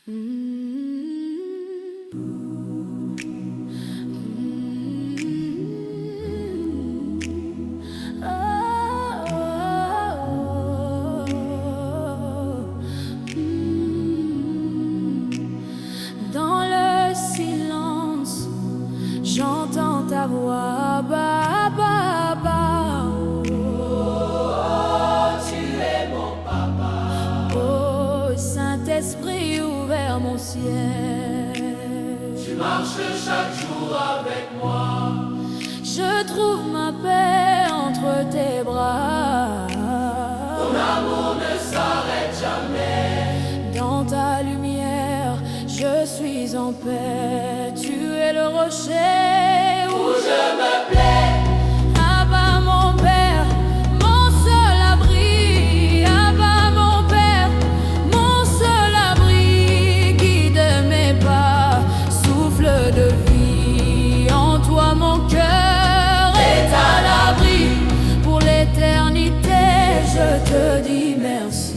Dans le silence, j'entends ta voix, ba, ba, ba, oh. Oh, tu es mon papa. Oh, Saint-Esprit, ouvert mon ciel. Tu marches chaque jour avec moi. Je trouve ma paix entre tes bras. Ton amour ne s'arrête jamais. Dans ta lumière, je suis en paix. Tu es le rocher Où je me plais. Abba mon Père, mon seul abri. Abba mon Père, mon seul abri. Guide mes pas, souffle de vie. En toi mon cœur est à l'abri. Pour l'éternité, je te dis merci.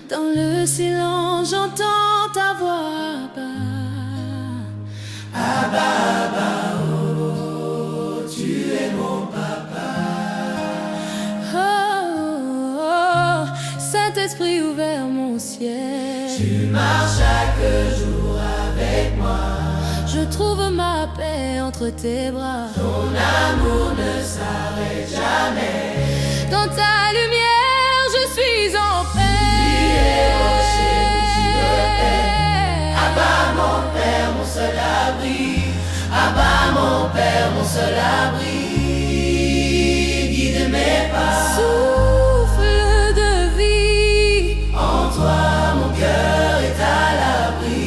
Dans le silence, j'entends ta voix, Abba. Oh, tu es mon papa. Oh, oh, Saint-Esprit, ouvert mon ciel. Tu marches chaque jour avec moi. Je trouve ma paix entre tes bras. Ton amour ne s'arrête jamais. Dans ta lumière, je suis en paix. Abba mon Père, mon seul abri. Abba mon Père, mon seul abri. Guide mes pas. Souffle de vie. En toi mon cœur est à l'abri.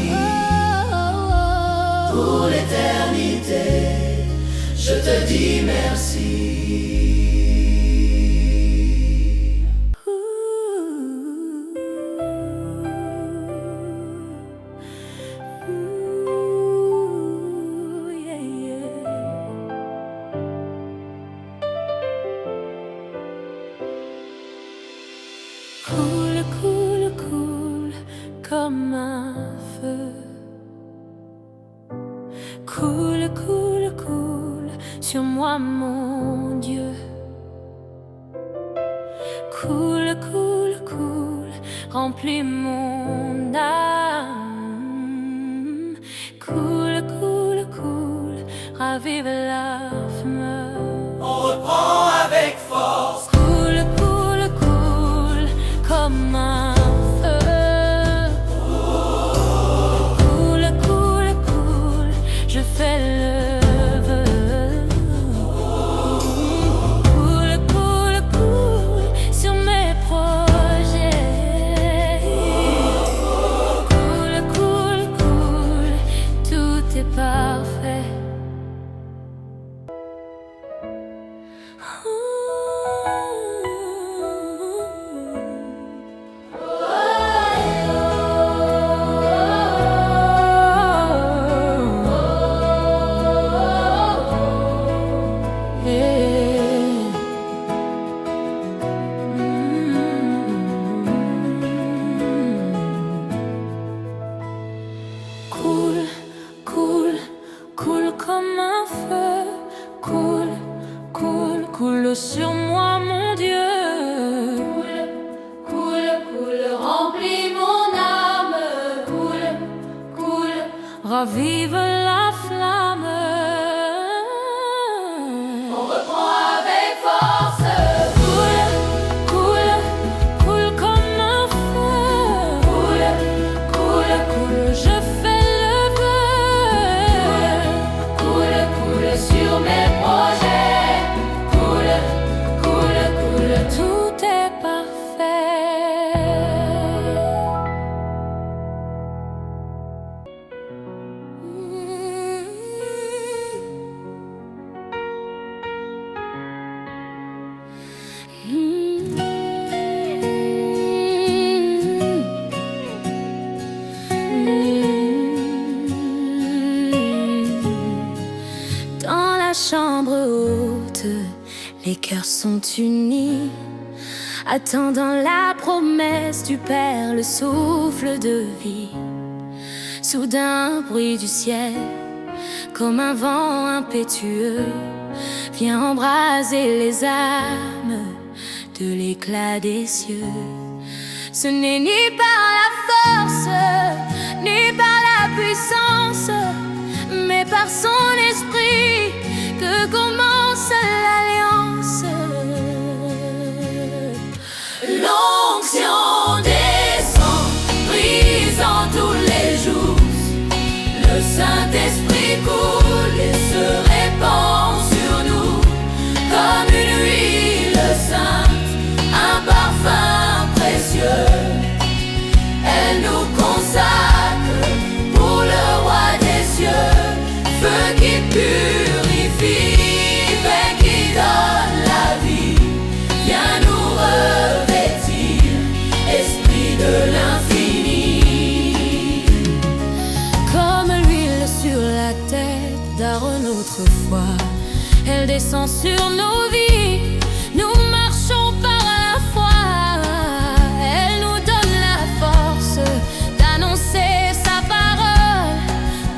Pour l'éternité, je te dis merci. Coule, coule, coule comme un feu. Coule, coule, coule sur moi, mon Dieu. Coule, coule, coule, remplis mon âme. Coule, coule, coule, ravive la flamme. On reprend avec force. Coule, coule, coule comme un feu. Coule, coule, coule, je fais le vœu. Coule, coule, coule sur mes projets. Coule, coule, coule, tout est parfait. Coule, coule, coule comme un feu. Coule, coule, coule sur moi, mon Dieu. Coule, coule, coule, remplis mon âme. Coule, coule, ravive la flamme. On reprend avec force. Coule, coule, coule comme un feu. Coule, coule, coule, je fais le vœu. la chambre haute, les cœurs sont unis, attendant la promesse du Père, le souffle de vie. Soudain, un bruit du ciel, comme un vent impétueux, vient embraser les âmes de l'éclat des cieux. Ce n'est ni par la force, ni par la puissance, mais par son esprit que commence l'alliance. L'onction descend, brisant tous les jours. Le Saint-Esprit coule et se répand sur nous comme une huile sainte, un parfum précieux. Elle nous consacre pour le roi des cieux, feu qui purifie, paix qui donne la vie. Viens nous revêtir, esprit de l'infini. Comme l'huile sur la tête d'Aaron autrefois, elle descend sur nos vies. Nous marchons par la foi. Elle nous donne la force d'annoncer sa parole,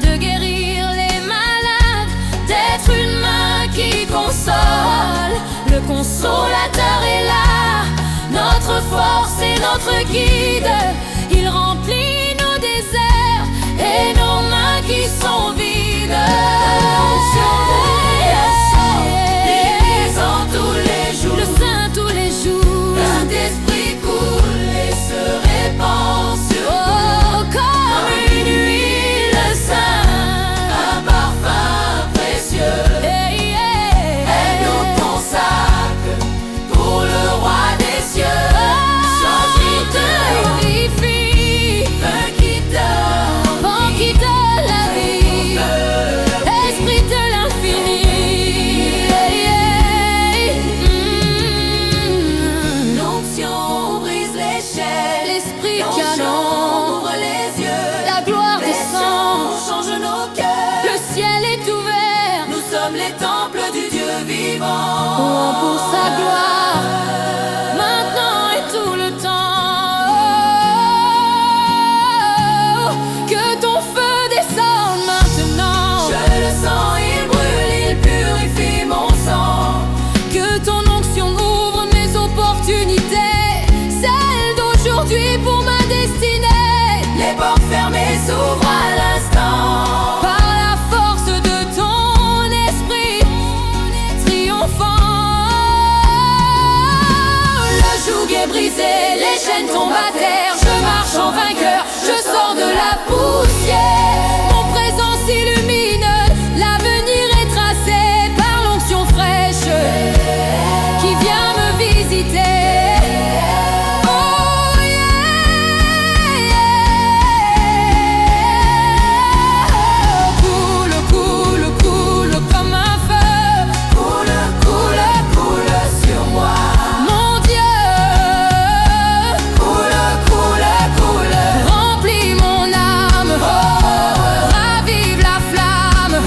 de guérir les malades, d'être une main qui console. Le consolateur est là, notre force et notre guide. Il remplit nos déserts et nos mains qui sont vides. Brisant tous les jours, Le Saint tous les jours, Saint-Esprit coule et se répand sur oh, comme une huile sainte, un parfum précieux. hey, hey. Elle nous consacre pour le roi des cieux. Choisis de Purifie, feu qui donne vent qui donne la vie, esprit de l'infini. Hey, hey. l'onction brise les chaînes, L'esprit l'onction canon, ouvre les yeux, la gloire les descend, sons changent nos cœurs. le ciel est ouvert, Nous sommes les temples du Dieu vivant. louant pour sa gloire, maintenant et tout le temps. Que ton feu descende maintenant, Je le sens, il brûle, il purifie mon sang. que ton onction ouvre mes opportunités, celles d'aujourd'hui pour ma destinée. Les portes fermées s'ouvrent à l'instant. Par la force de ton esprit triomphant, le joug est brisé, les chaînes tombent à terre. Je marche en vainqueur, je sors de la poussière. Mon présent s'illumine, l'avenir est tracé par l'onction fraîche qui vient me visiter. Oh yeah. Coule, coule, coule comme un feu, Coule, coule, coule sur moi. mon Dieu. Coule, coule, coule. Remplis mon âme, ravive la flamme.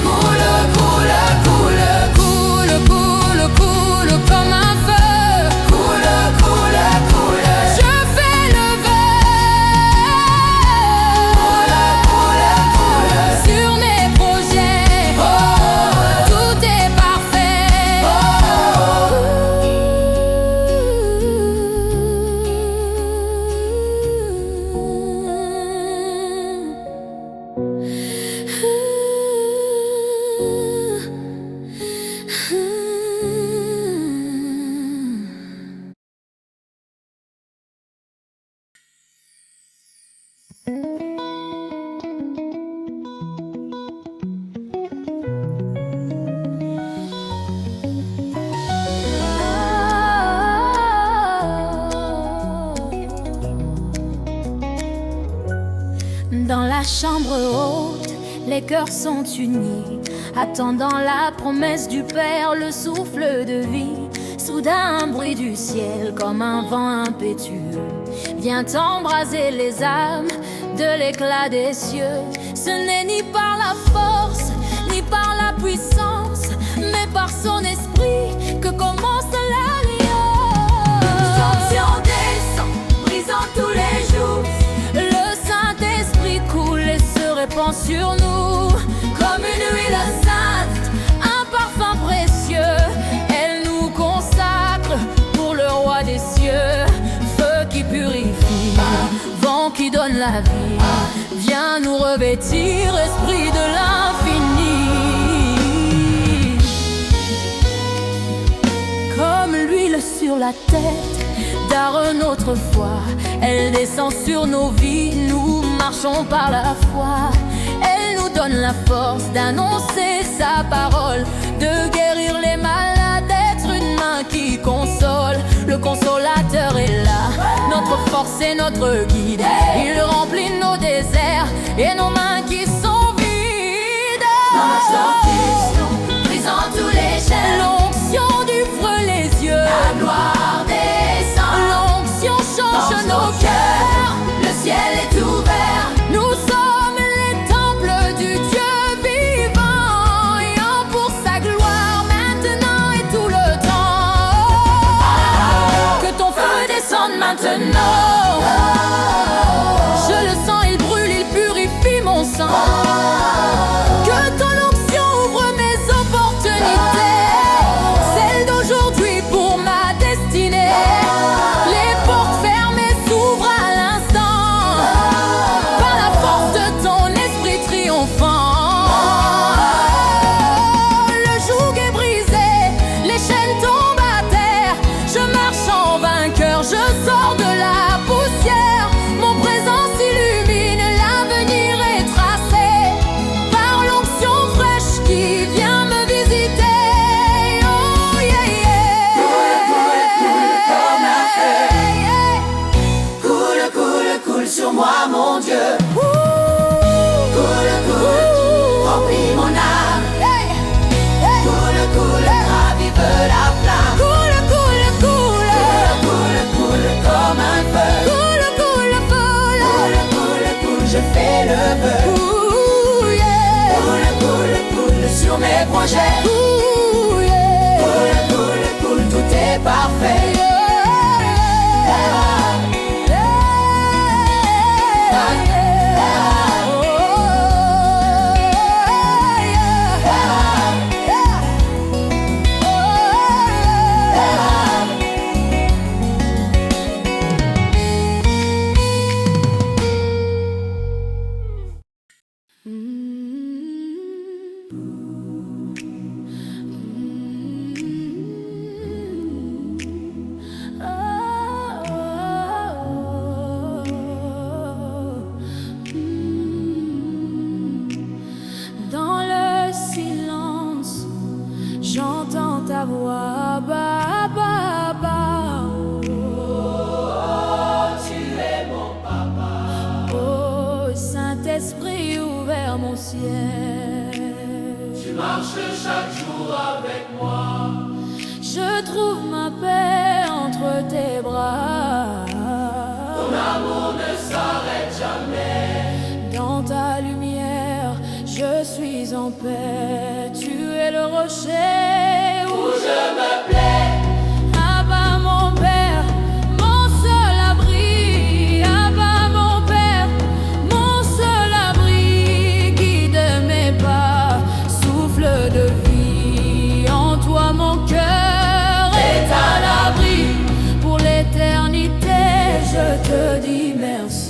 Coule, coule, coule. Coule, coule, coule comme un feu. Coule, coule, coule. Je fais le Coule, coule, vœu sur mes projets. Tout est parfait. Dans la chambre haute, les cœurs sont unis, attendant la promesse du Père, le souffle de vie. Soudain, un bruit du ciel, comme un vent impétueux, vient embraser les âmes de l'éclat des cieux. Ce n'est ni par la force, ni par la puissance, mais par son esprit que commence l'alliance. L'onction descend, brisant tous les jours. Le Saint-Esprit coule et se répand sur nous Comme une huile sainte, un parfum précieux. Elle nous consacre pour le roi des cieux. Feu qui purifie, vent qui donne la vie, viens nous revêtir, esprit de l'infini. Comme l'huile sur la tête d'Aaron autrefois, elle descend sur nos vies, nous marchons par la foi. Elle nous donne la force d'annoncer sa parole, de guérir les malades, d'être une main qui console. Le consolateur est là, notre force et notre guide. Il remplit nos déserts et nos mains qui sont vides. dans l'onction, brisant tous les chaînes. L'onction du feu les yeux, La gloire descend, l'onction change dans nos nos cœurs. le ciel est ouvert. Nous sommes les temples du Dieu vivant, ayant pour sa gloire maintenant et tout le temps. Que ton feu descende maintenant. Je le sens, il brûle, il purifie mon sang. Que ton onction ouvre mes opportunités, celles d'aujourd'hui pour ma destinée. Les portes fermées s'ouvrent à l'instant, par la force de ton esprit triomphant. Le joug est brisé, les chaînes tombent à terre. Je marche en vainqueur, je sors de la poussière. Mon présence illumine, l'avenir est tracé par l'onction fraîche qui vient me visiter. Oh yeah yeah. Comme un feu. Coule, coule, coule sur moi, mon Dieu. Coule, coule, remplis mon âme. Coule, coule, ravive la flamme. Coule, coule, coule. Coule, coule, comme un feu. Coule, coule, coule. Coule, coule, coule, je fais le vœu. Ooh, yeah. Coule, coule, coule sur mes projets. Ooh, yeah. Coule, coule, coule, tout est parfait. Dans le silence, j'entends ta voix, ba, ba, ba. Oh, tu es mon papa. Oh, Saint-Esprit, ouvert mon ciel. Tu marches chaque jour avec moi. Je trouve ma paix entre tes bras. Ton amour ne s'arrête jamais. Dans ta lumière, je suis en paix. Tu es le rocher où Je me plais. Abba mon Père, mon seul abri. Abba mon Père, mon seul abri. Guide mes pas, souffle de vie. En toi mon cœur est à l'abri. Pour l'éternité, je te dis merci.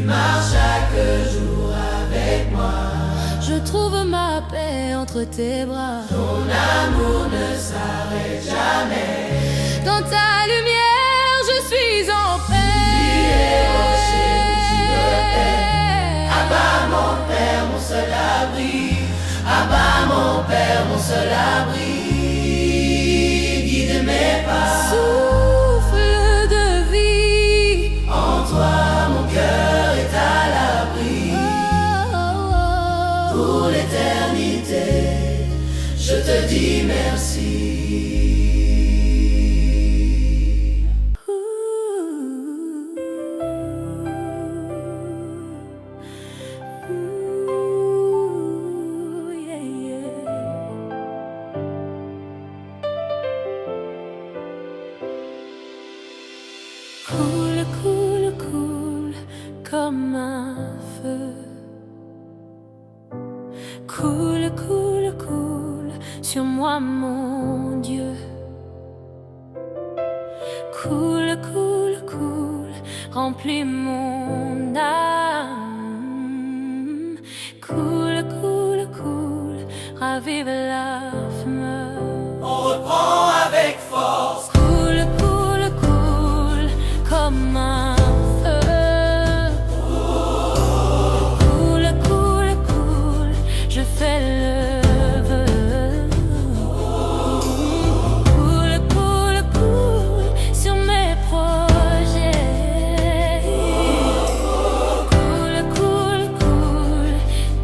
marches chaque jour avec moi. Je trouve ma paix entre tes bras. Ton amour ne s'arrête jamais. Dans ta lumière, je suis en paix. Abba mon Père, mon seul abri. Abba mon Père, mon seul abri. Guide mes pas. Souffle de vie. En toi mon cœur est à l'abri. Pour l'éternité, je te dis merci. Coule, coule, coule comme un feu. Coule, coule, coule sur moi, mon Dieu. Coule, coule, coule, remplis mon âme. Coule, coule, coule, ravive la flamme. On reprend avec force. Coule, coule, coule comme un feu. Coule, coule, coule, je fais le vœu. Coule, coule, coule sur mes projets. Coule, coule, coule,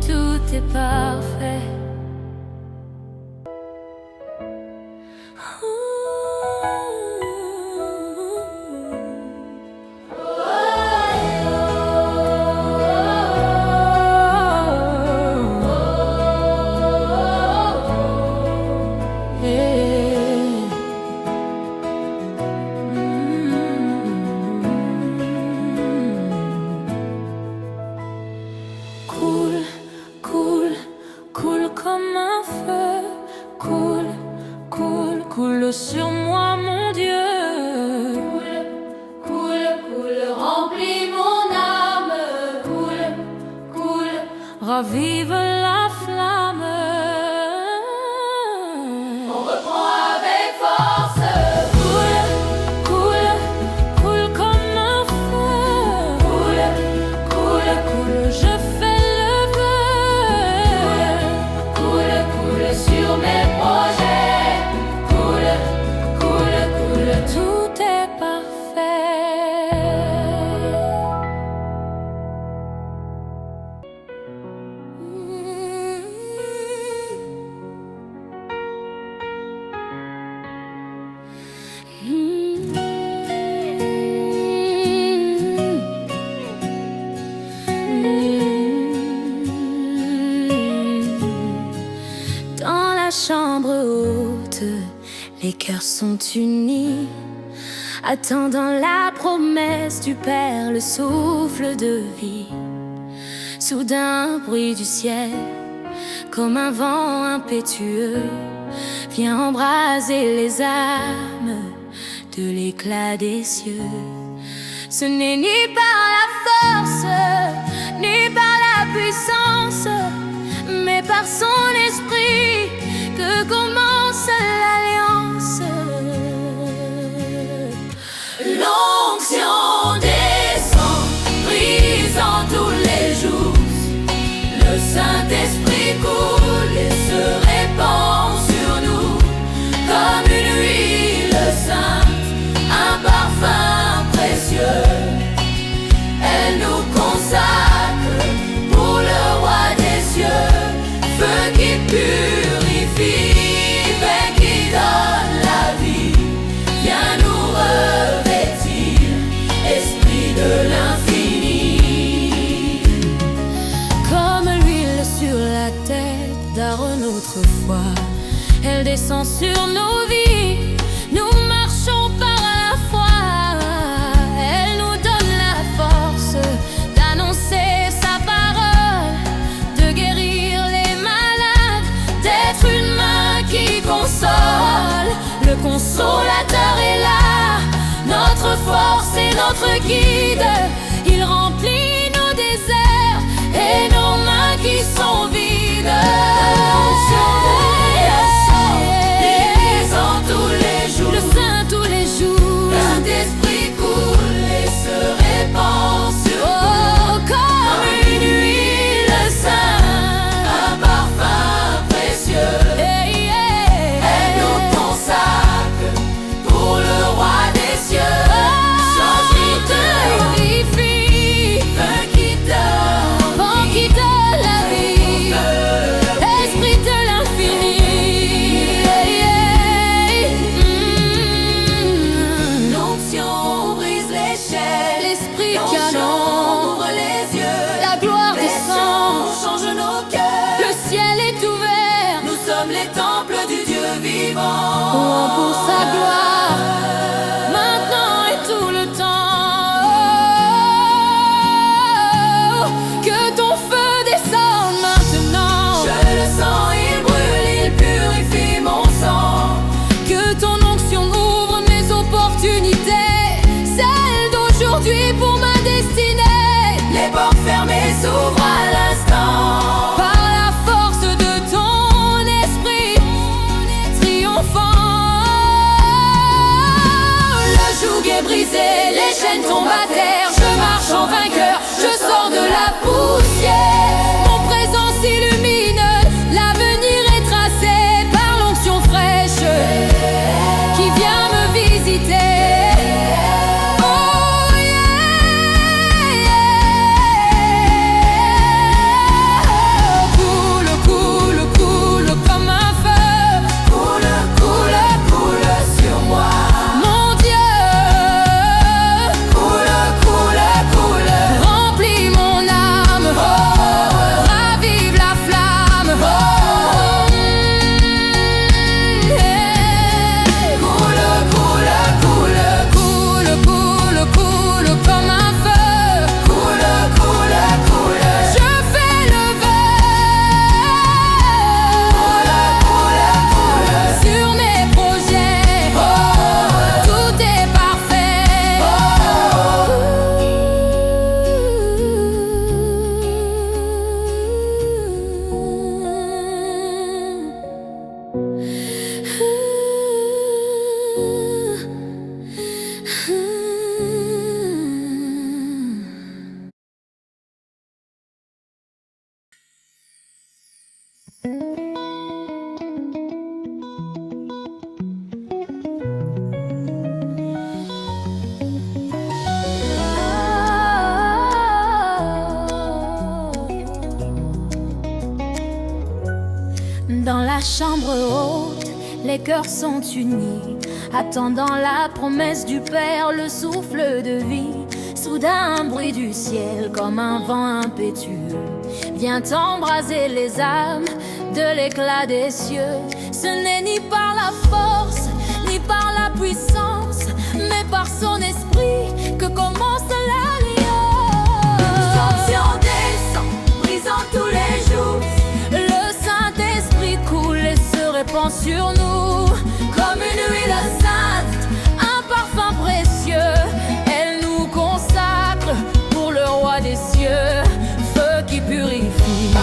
tout est parfait. Coule, coule, coule comme un feu. Coule, coule, coule sur moi, mon Dieu. Coule, coule, coule, remplis mon âme. Coule, coule, ravive la flamme. On reprend avec force. Coule, coule, coule comme un feu. Coule, Coule, coule, je fais le vœu. coule, coule sur mes projets. Coule, coule, coule. Tout est parfait. Dans la chambre haute, les cœurs sont unis, attendant la promesse du Père, le souffle de vie. Soudain, bruit du ciel, comme un vent impétueux, vient embraser les âmes de l'éclat des cieux. Ce n'est ni par la force, ni par la puissance, mais par son esprit que commence l'alliance. L'onction descend, brisant tous les jours. Le Saint-Esprit coule et se répand sur nous comme une huile sainte, un parfum précieux. Elle nous consacre pour le roi des cieux, feu qui purifie, paix qui donne la vie. Viens nous revêtir, esprit de l'infini. Comme l'huile sur la tête d'Aaron autrefois, elle descend sur nos vies. Nous marchons par la foi. Elle nous donne la force d'annoncer sa parole, de guérir les malades, d'être une main qui console. Le consolateur est là, notre force et notre guide. Il remplit nos qui sont vides. Tous les jours, le Saint tous les jours, Saint-Esprit coule et se répand sur oh, comme une huile sainte, un parfum précieux. hey, hey, Elle nous consacre pour le roi des cieux. Change de purifie, vin qui donne, vent qui donne la vie, esprit de l'infini, hey, hey, l'onction brise les chaînes, l'esprit qui l'onction ouvre ouvre les yeux, la gloire les descend, sons changent nos cœurs. le ciel est ouvert, Nous sommes les temples du Dieu vivant. louons pour sa gloire, maintenant et tout le temps. Que ton feu descende maintenant, Je le sens, il brûle, il purifie mon sang. que ton onction ouvre mes opportunités, celles d'aujourd'hui pour ma destinée. Les portes fermées s'ouvrent à l'instant. Par la force de ton esprit triomphant, le joug est brisé, les chaînes tombent à terre. Je marche en vainqueur, je sors de la poussière. Mon présent s'illumine, l'avenir est tracé par l'onction fraîche qui vient me visiter. Oh yeah, coule, coule, coule comme un feu, Coule, coule, coule sur moi. mon Dieu. Coule, coule, coule. Remplis mon âme, ravive la flamme. Coule, coule, coule. Coule, coule, coule comme un feu. Coule, coule, coule. Je fais le vœu sur mes projets. Tout est parfait. Dans la chambre haute, les cœurs sont unis, attendant la promesse du Père, le souffle de vie. Soudain, un bruit du ciel, comme un vent impétueux, vient embraser les âmes de l'éclat des cieux. Ce n'est ni par la force, ni par la puissance, mais par son esprit que commence L'onction l'alliance. descend, brisant tous les jours. Le Saint-Esprit coule et se répand sur nous comme une huile sainte, un parfum précieux. Elle nous consacre pour le roi des cieux. Feu qui purifie,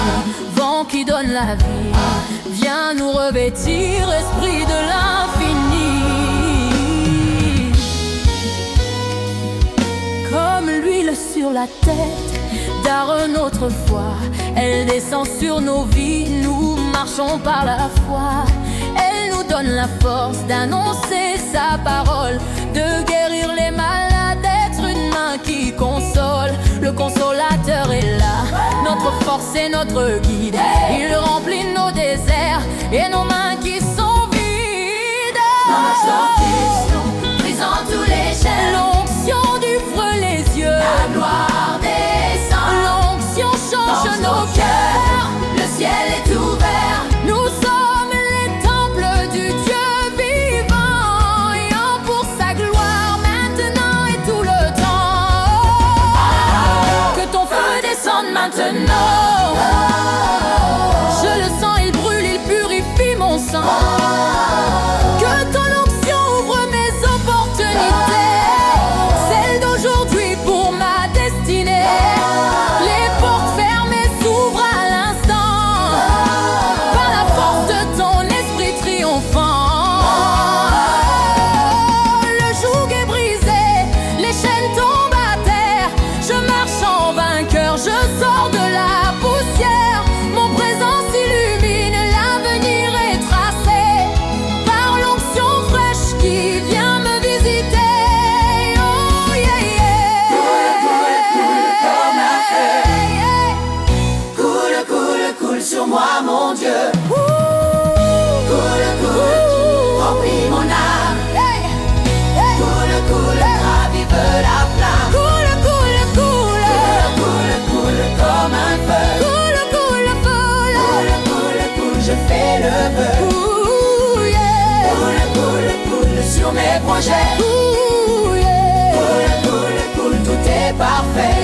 vent qui donne la vie, viens nous revêtir, esprit de l'infini. Comme l'huile sur la tête d'Aaron autrefois, elle descend sur nos vies, nous marchons par la foi. Elle nous donne la force d'annoncer sa parole, de guérir les malades, d'être une main qui console. Le consolateur est là, notre force et notre guide. Il remplit nos déserts et nos mains qui sont vides. Brisant tous les chaînes. L'onction du feu les yeux, La gloire descend. l'onction change Dans nos nos cœurs. Le ciel est ouvert. Nous sommes les temples du Dieu vivant, ayant pour sa gloire maintenant et tout le temps. Que ton feu descende maintenant. sur moi, mon Dieu. Coule, coule, remplis mon âme. Coule, coule, ravive la flamme. Coule, coule, coule. Coule, coule, comme un feu. Coule, coule, coule. Coule, coule, coule, je fais le vœu. Ouh, yeah. Coule, coule, coule sur mes projets. Ouh, yeah. Coule, coule, coule, tout est parfait.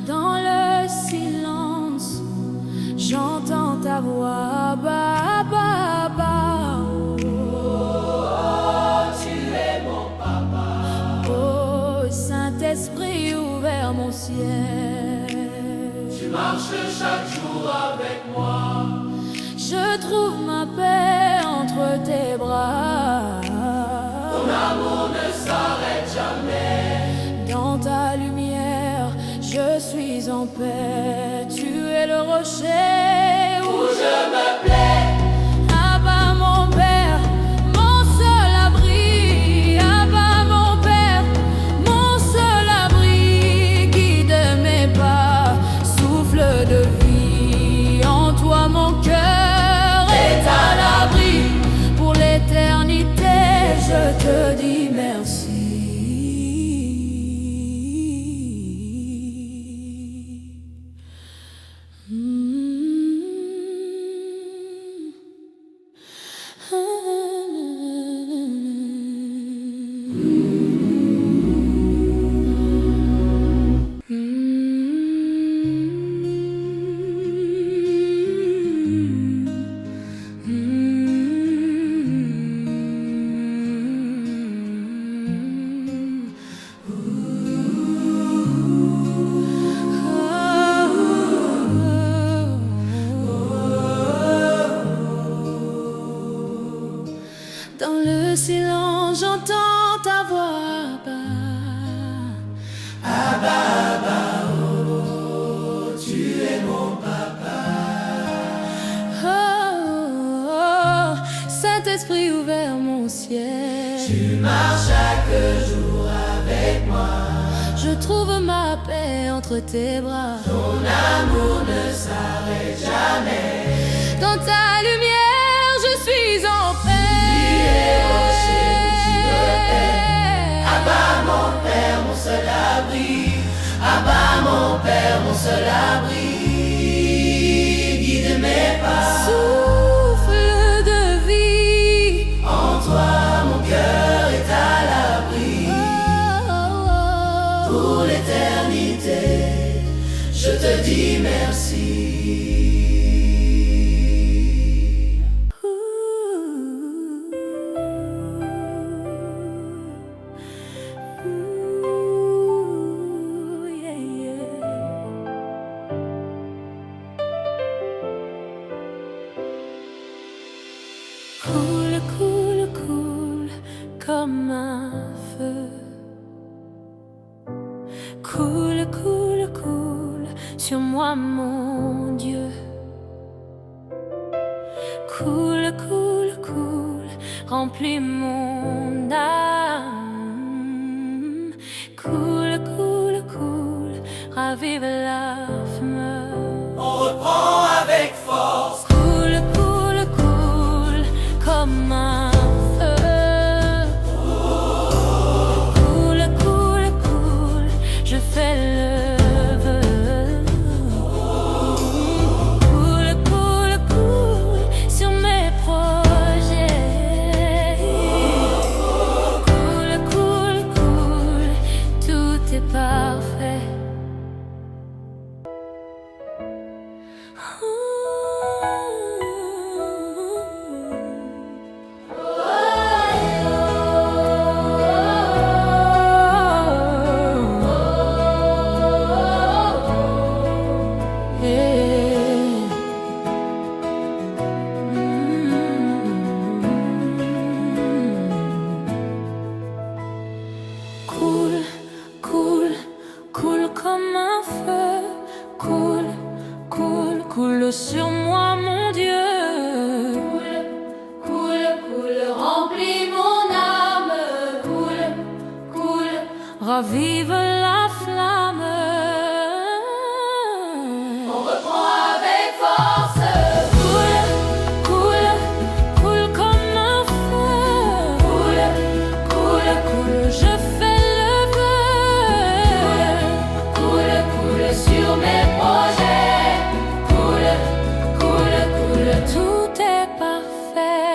Dans le silence, j'entends ta voix, ba, ba, ba. Oh, tu es mon papa. Oh, Saint-Esprit, ouvert mon ciel. Tu marches chaque jour avec moi. Je trouve ma paix entre tes bras. Ton amour ne s'arrête jamais. Dans ta lumière, je suis en paix. Tu es le rocher Où je me plais. Abba, mon Père, mon seul abri. Abba, mon Père, mon seul abri. Guide mes pas, souffle de vie. En toi, mon cœur est à l'abri. Pour l'éternité, je te dis merci. Dans le silence, j'entends ta voix, Abba. Tu es mon papa. Oh, oh, oh, Saint-Esprit, ouvert mon ciel. Tu marches chaque jour avec moi. Je trouve ma paix entre tes bras. Ton amour ne s'arrête jamais. Dans ta lumière, je suis en paix. Abba, mon Père, mon seul abri. Abba, mon Père, mon seul abri. Guide mes pas. Souffle de vie. En toi, mon cœur est à l'abri. Oh, oh, oh. Pour l'éternité, je te dis merci. Ooh, yeah, yeah. Coule, coule, coule comme un feu. Coule, coule, coule sur moi, mon Dieu. Coule, coule, coule, remplis mon âme. Coule, coule, coule, ravive la flamme. On reprend avec force. Coule, coule, coule comme un feu. Coule, coule, coule, je fais le vœu. Coule, coule, coule sur mes projets. Coule, coule, coule, tout est parfait. ravive la flamme. On reprend avec force. Coule, coule, coule comme un feu. Coule, coule, Coule, je fais le vœu. coule, coule sur mes projets. Coule, coule, coule. Tout est parfait.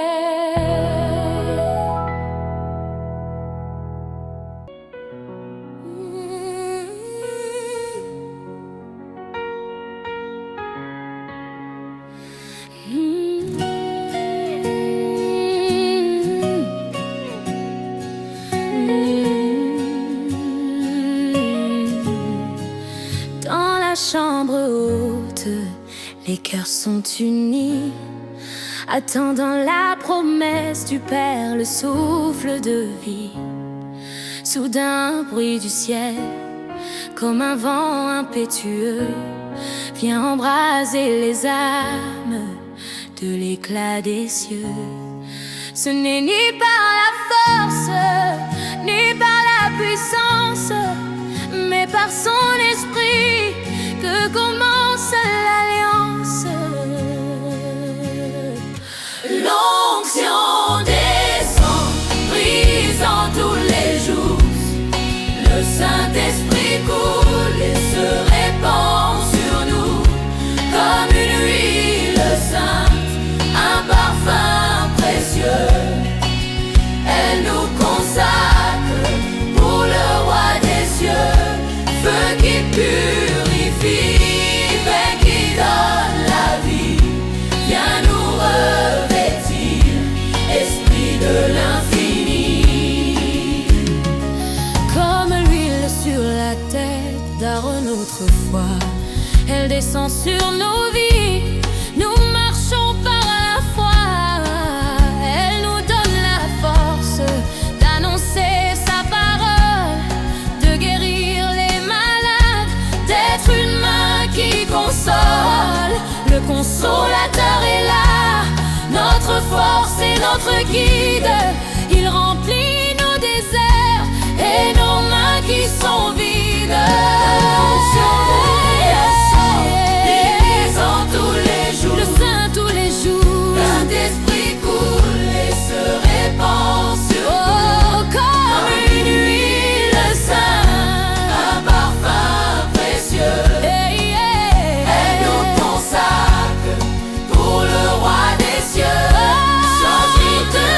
Dans la chambre haute, les cœurs sont unis, attendant la promesse du Père, le souffle de vie. Soudain, bruit du ciel, comme un vent impétueux, vient embraser les âmes de l'éclat des cieux. Ce n'est ni par la force, ni par la puissance, mais par son esprit que commence l'alliance. L'onction descend, brisant tous les jours. Le Saint-Esprit coule et se répand sur nous comme une huile sainte, un parfum précieux. Elle nous consacre pour le roi des cieux, feu qui purifie, paix qui donne la vie. Viens nous revêtir, esprit de l'infini. Comme l'huile sur la tête d'Aaron autrefois, elle descend sur nos vies. Nous marchons par la foi. Elle nous donne la force d'annoncer sa parole, de guérir les malades, d'être une main qui console. Le consolateur est là, notre force et notre guide. Il remplit nos déserts et nos mains qui sont vides. L'église en tous les jours. Le Saint tous les jours. Saint-Esprit coule et se répand sur Oh, comme une huile sainte, un parfum précieux. hey, hey. Elle nous consacre pour le roi des cieux. Choisis de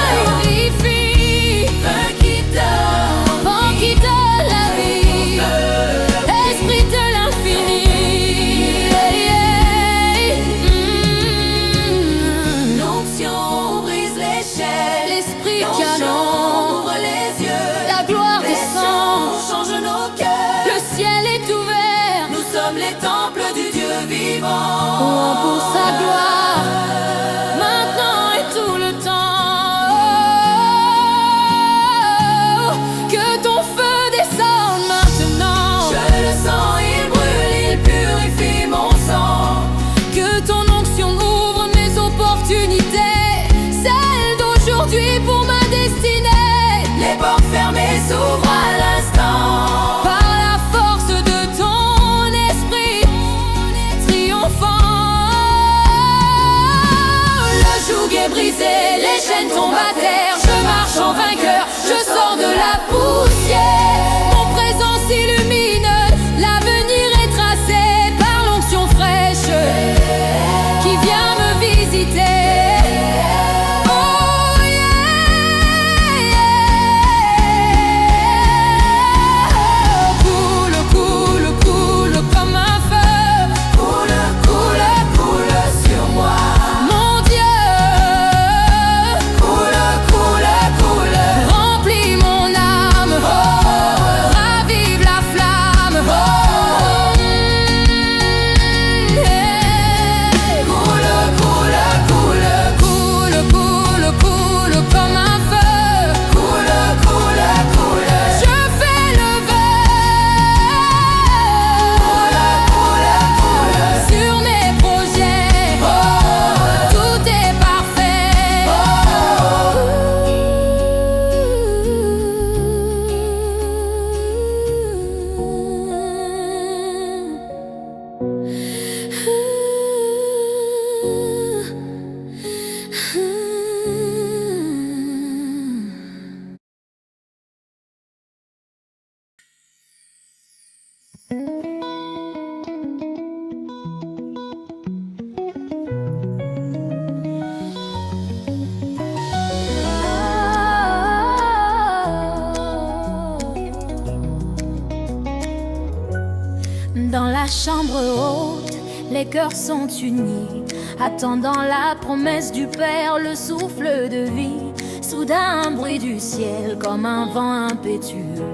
Dans la chambre haute, les cœurs sont unis, attendant la promesse du Père, le souffle de vie. Soudain, un bruit du ciel, comme un vent impétueux,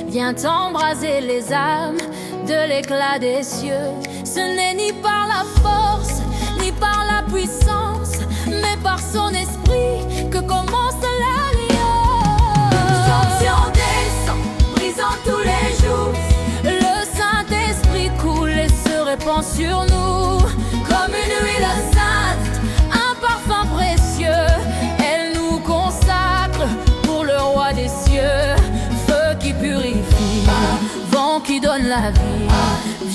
vient embraser les âmes de l'éclat des cieux. Ce n'est ni par la force, ni par la puissance, mais par son esprit que commence l'alliance. L'onction descend, brisant tous les jours. Le Saint-Esprit coule et se répand sur nous Comme une huile sainte, un parfum précieux. Elle nous consacre pour le roi des cieux. Feu qui purifie, vent qui donne la vie,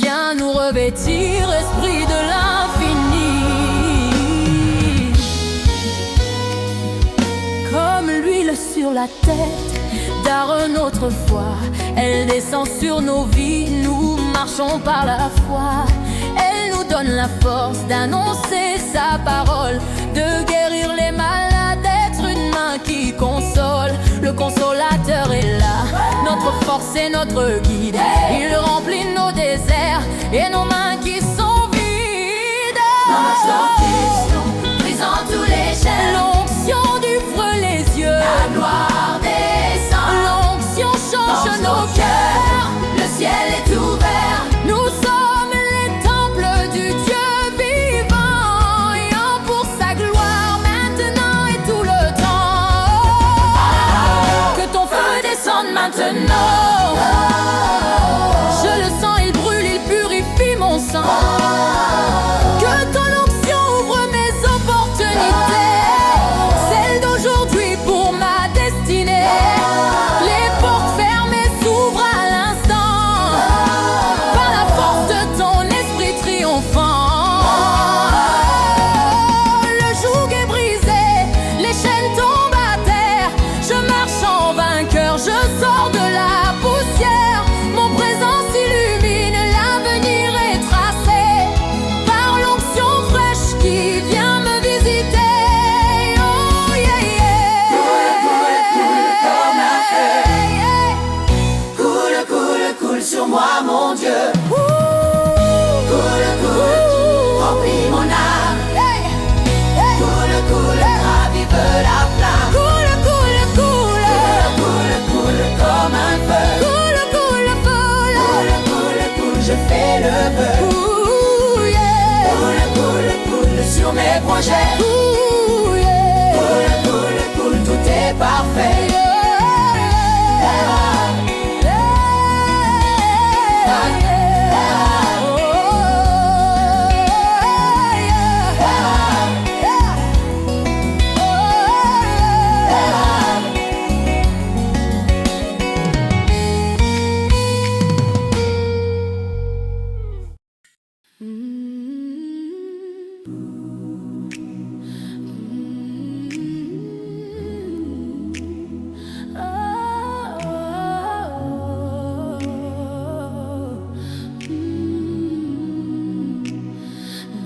viens nous revêtir, esprit de l'infini. Comme l'huile sur la tête d'Aaron autrefois, elle descend sur nos vies, nous marchons par la foi. Elle nous donne la force d'annoncer sa parole, de guérir les malades, d'être une main qui console. Le consolateur est là, notre force et notre guide. Il remplit nos déserts et nos mains qui sont vides. L'onction, brisant tous les chaînes. L'onction du feu les yeux, La gloire descend. l'onction change nos cœurs. Le ciel est ouvert. Nous sommes les temples du Dieu vivant, ayant pour sa gloire maintenant et tout le temps. Que ton feu descende maintenant. Je le sens, il brûle, il purifie mon sang. Que ton onction ouvre mes opportunités, celles d'aujourd'hui pour ma destinée. Les portes fermées s'ouvrent à l'instant, par la force de ton esprit triomphant. Le joug est brisé, les chaînes tombent à terre. Je marche en vainqueur, je sors de la poussière. Mon présence illumine, l'avenir est tracé par l'onction fraîche qui vient me visiter. Oh yeah yeah. Coule, coule, coule sur moi, mon Dieu. Ouh. Coule, coule, remplis mon âme. Hey, hey. Coule, coule, ravive la flamme. Coule, coule, coule. Coule, coule, comme un feu. Coule, coule, coule. Coule, coule, coule, je fais le feu. Ouh, yeah. Coule, coule, coule sur mes projets. Ouh, yeah. Coule, coule, coule, tout est parfait.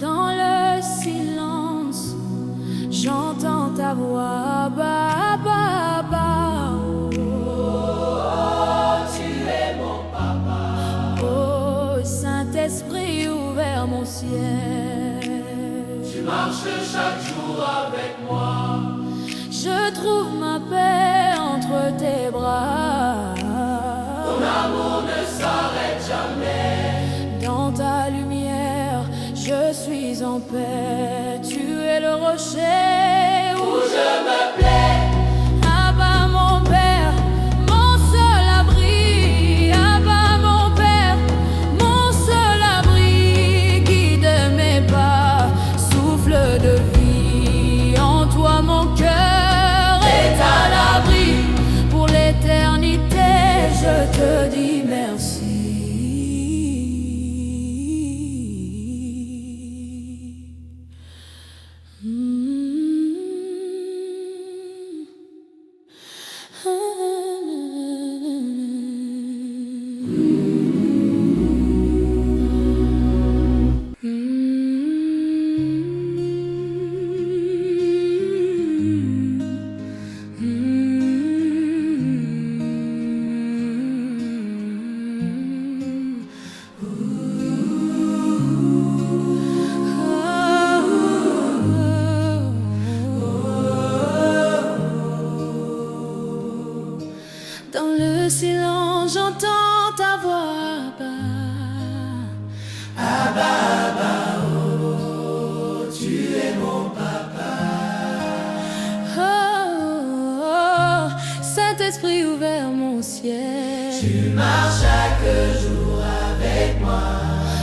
Dans le silence, j'entends ta voix, ba, ba, ba. Oh, tu es mon papa. Oh, Saint-Esprit, ouvert mon ciel. Tu marches chaque jour avec moi. Je trouve ma paix entre tes bras. Ton amour ne s'arrête jamais. Dans ta lumière, je suis en paix. Tu es le rocher où Je me plais. Abba mon Père, mon seul abri. Abba mon Père, mon seul abri. Guide mes pas, souffle de vie. En toi mon cœur est à l'abri. Pour l'éternité, je te dis merci. quand j'entends ta voix, Abba, Abba, oh, tu es mon papa. oh, oh, Saint-Esprit, ouvert mon ciel. Tu marches chaque jour avec moi.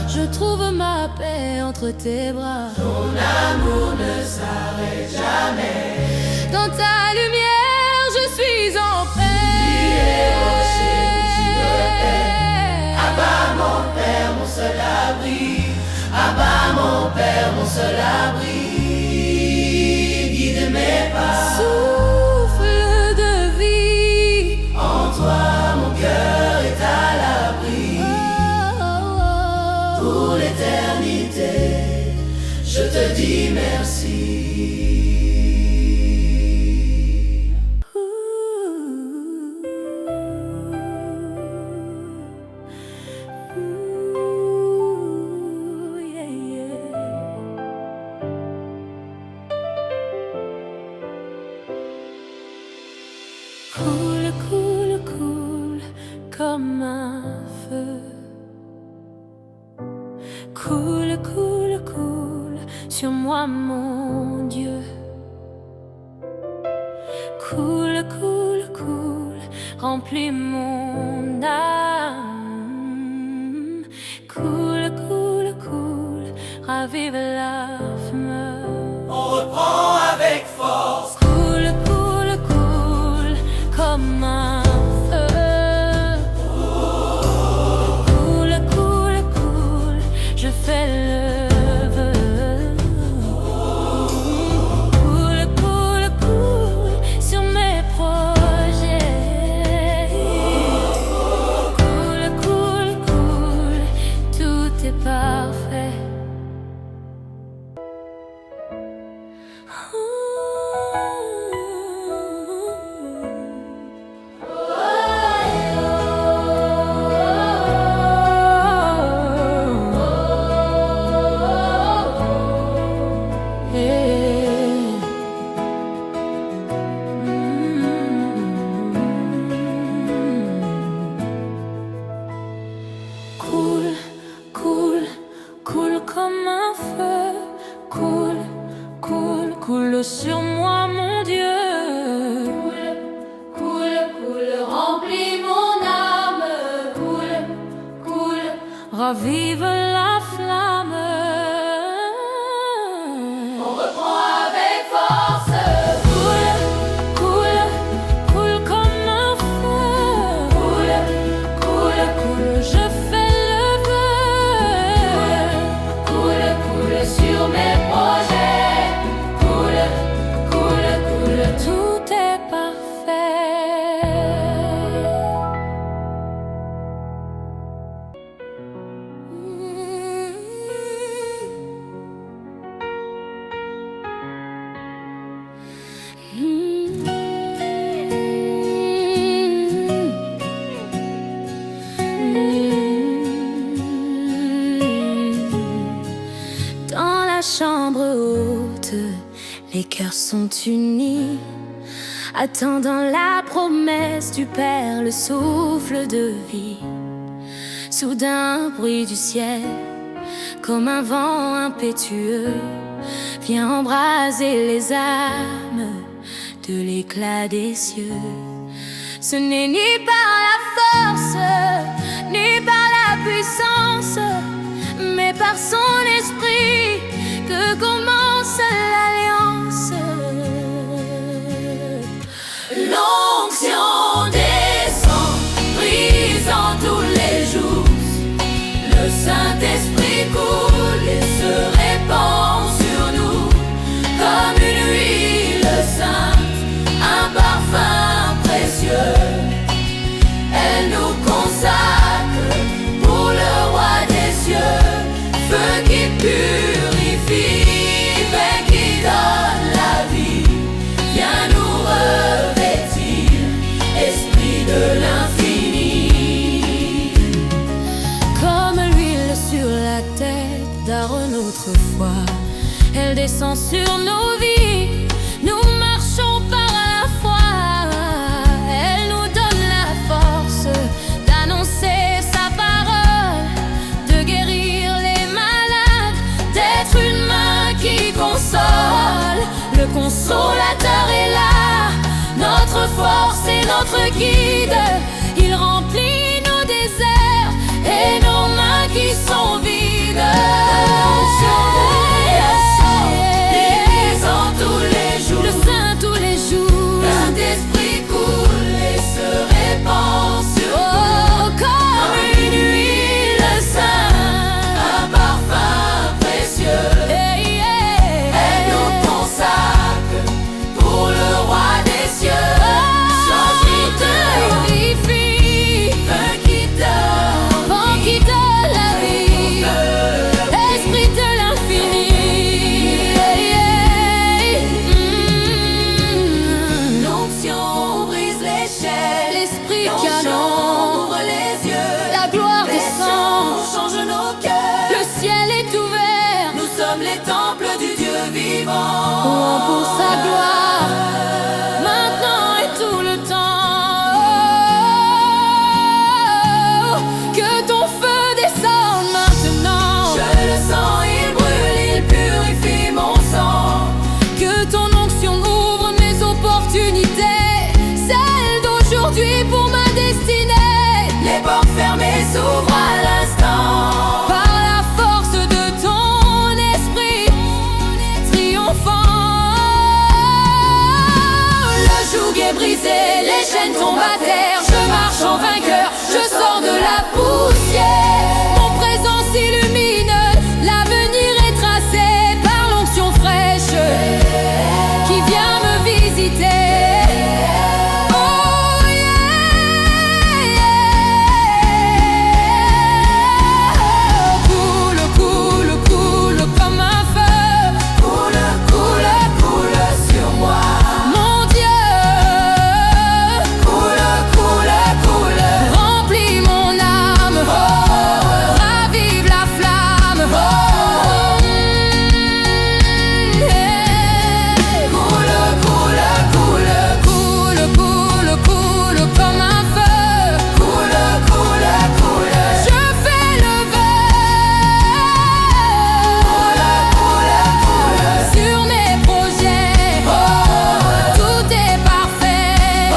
Je trouve ma paix entre tes bras. Ton amour ne s'arrête jamais. Dans ta lumière, je suis en paix. Abba, mon Père, mon seul abri. Abba, mon Père, mon seul abri. Guide mes pas. Souffle de vie. En toi, mon cœur est à l'abri. Pour l'éternité, je te dis merci. Coule, coule, coule comme un feu. Coule, coule, coule sur moi, mon Dieu. Coule, coule, coule, remplis mon âme. Coule, coule, coule, ravive la flamme. On reprend avec force. Coule, coule, coule comme un feu. Coule, coule, coule, je fais le vœu. Coule, coule, coule sur mes projets. Coule, coule, coule, tout est parfait. Coule, coule, coule comme un feu. Coule, coule, coule sur moi, mon Dieu. Coule, coule, coule, remplis mon âme. Coule, coule, ravive la flamme. On reprend avec force. Coule, coule, coule comme un feu. Coule, coule, Coule, je fais le vœu. coule, coule sur mes projets. Coule, coule, coule. Tout est parfait. Dans la chambre haute, les cœurs sont unis, attendant la promesse du Père, le souffle de vie. Soudain, bruit du ciel, comme un vent impétueux, vient embraser les âmes de l'éclat des cieux. Ce n'est ni par la force, ni par la puissance, mais par son esprit que commence l'alliance. L'onction descend, brisant tous les jours. Le Saint-Esprit coule et se répand sur nous comme une huile sainte, un parfum précieux. Elle nous consacre pour le roi des cieux, feu qui purifie, paix qui donne la vie. Viens nous revêtir, esprit de l'infini. Comme l'huile sur la tête d'Aaron autrefois, elle descend sur nos vies. Nous marchons par la foi. Elle nous donne la force guide. Il remplit nos déserts et nos mains qui sont vides. Tous les jours, le Saint tous les jours, le Saint-Esprit coule et se répand sur oh, comme une huile sainte, un parfum précieux. Elle nous consacre pour le roi des cieux. purifie, Feu qui donne vent qui donne la vie, esprit de l'infini. l'onction brise les chaînes, L'esprit l'onction canon, ouvre les yeux, la gloire descend, change nos cœurs. le ciel est ouvert, Nous sommes les temples du Dieu vivant. louons pour sa gloire, maintenant et tout le temps. Que ton feu descende maintenant, Je le sens, il brûle, il purifie mon sang. que ton onction ouvre mes opportunités, celles d'aujourd'hui pour ma destinée. Les portes fermées s'ouvrent à l'instant. Par la force de ton esprit triomphant, le joug est brisé, les chaînes tombent à terre. Je marche en vainqueur, je sors de la poussière. Mon présence illumine, l'avenir est tracé par l'onction fraîche qui vient me visiter. Oh yeah. Coule, coule, coule comme un feu, Coule, coule, coule sur moi. mon Dieu. Coule, coule, coule. Remplis mon âme, ravive la flamme. Coule, coule, coule. Coule, coule, coule comme un feu. Coule, coule, coule. Je fais le vœu sur mes projets. Tout est parfait.